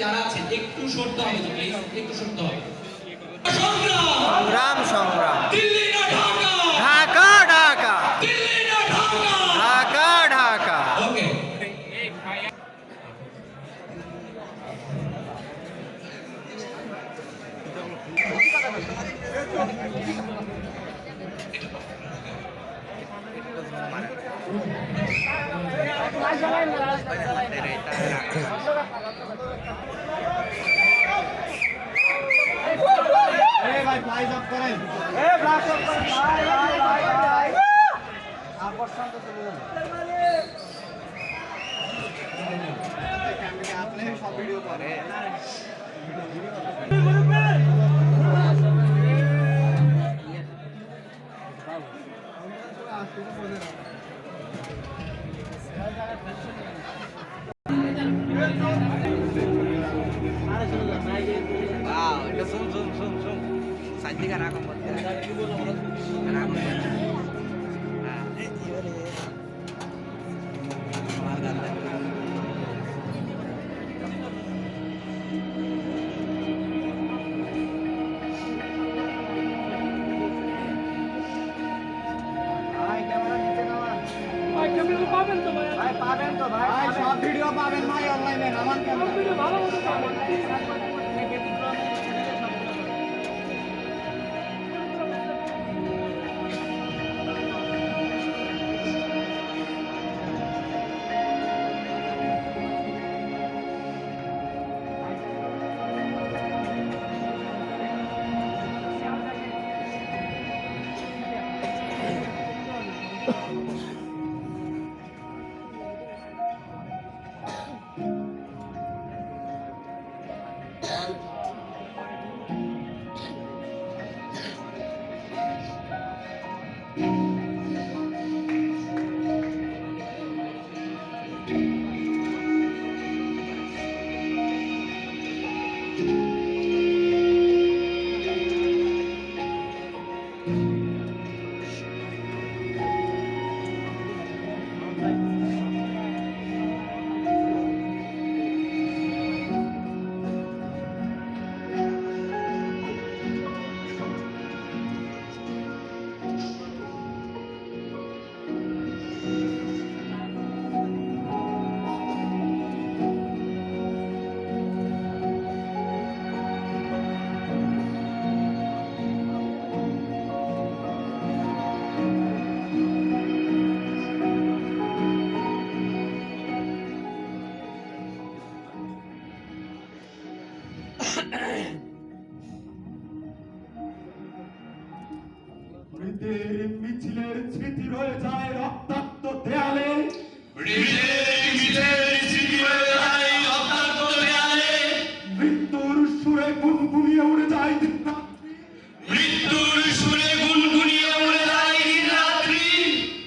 যারা আছেন একটু সরতে হবে, প্লিজ একটু সরতে হবে। সংগ্রাম সংগ্রাম, দিল্লি না ঢাকা, ঢাকা ঢাকা, দিল্লি না ঢাকা, ঢাকা ঢাকা। ওকে ভাই ফ্লাইজ অফ করেন, ফ্লাশ অফ করেন, ভাই আকর্ষণ তো চলে যাবে। আপনি সব ভিডিও করে পাবেন তো ভাই, সব ভিডিও পাবেন ভাই অনলাইনে, নামান ক্যামেরা ভালো মতো পাবেন। মিছিলের স্মৃতি রয়ে যায় রক্তাক্ত দেয়ালে, মৃত্যুর সুরে গুনগুনিয়ে উড়ে যায় দিনরাত্রি,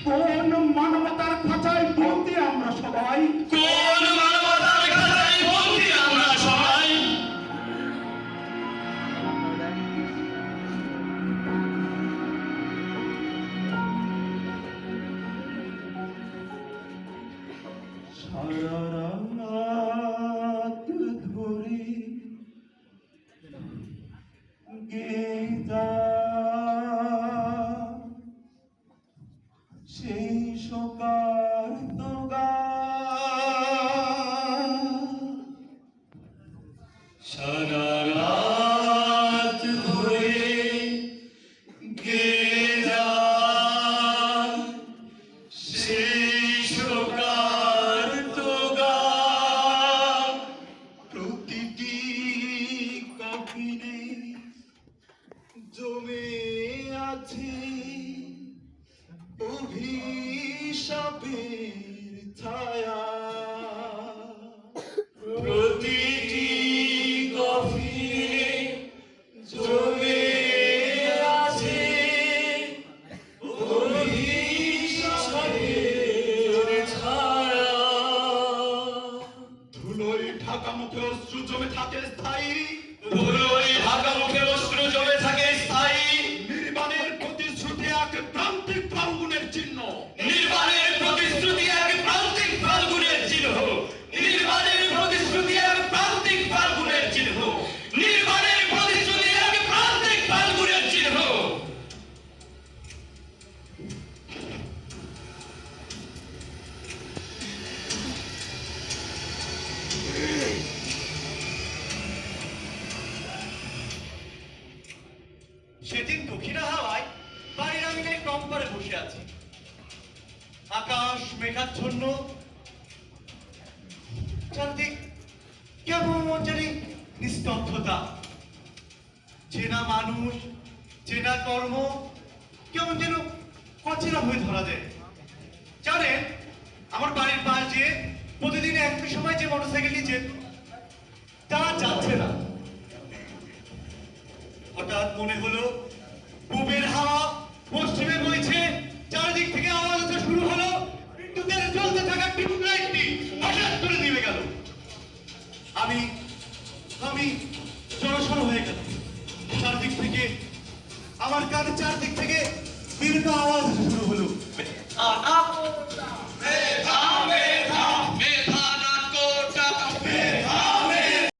কোন মানবতার খাঁচায় বন্দি আমরা সবাই, সারা রাত ধরে গেয়ে সেই শোকার্ত গান, সারা রাত ধরে গেয়ে সেই শোকার্ত গান, প্রতিটি কফিনে জমে আছে অভিশাপের ছায়া, প্রতিটি কফিনে জমে আছে অভিশাপের ছায়া, ধুলোয় ঢাকা মুখে অশ্রু জমে থাকে স্থায়ী, নির্বাণের প্রতিশ্রুতি এক প্রান্তিক ফাল্গুনের চিহ্ন, নির্বাণের প্রতিশ্রুতি এক প্রান্তিক ফাল্গুনের দক্ষিণা হাওয়ায় বাড়ির আঙিনায় টম্পারে বসে আছি। আকাশ মেঘাচ্ছন্ন, চারদিক কেমন জানি নিস্তব্ধতা। চেনা মানুষ, চেনা কর্ম কেমন যেন অচেনা হয়ে ধরা দেয়। জানেন, আমার বাড়ির পাশ দিয়ে প্রতিদিন একই সময় যে মোটরসাইকেল নিয়ে যেত তা যাচ্ছে না। হঠাৎ মনে হলো পূবের হাওয়া পশ্চিমে বইছে, চারিদিক থেকে আওয়াজ আসা শুরু হলো। বিদ্যুতের জ্বলতে থাকা টিউবলাইটটি হঠাৎ করে নিভে গেল। আমি জড়সড় হয়ে গেল। চারদিক থেকে আমার কানে চারদিক থেকে বিভিন্ন আওয়াজ আসা শুরু হলো।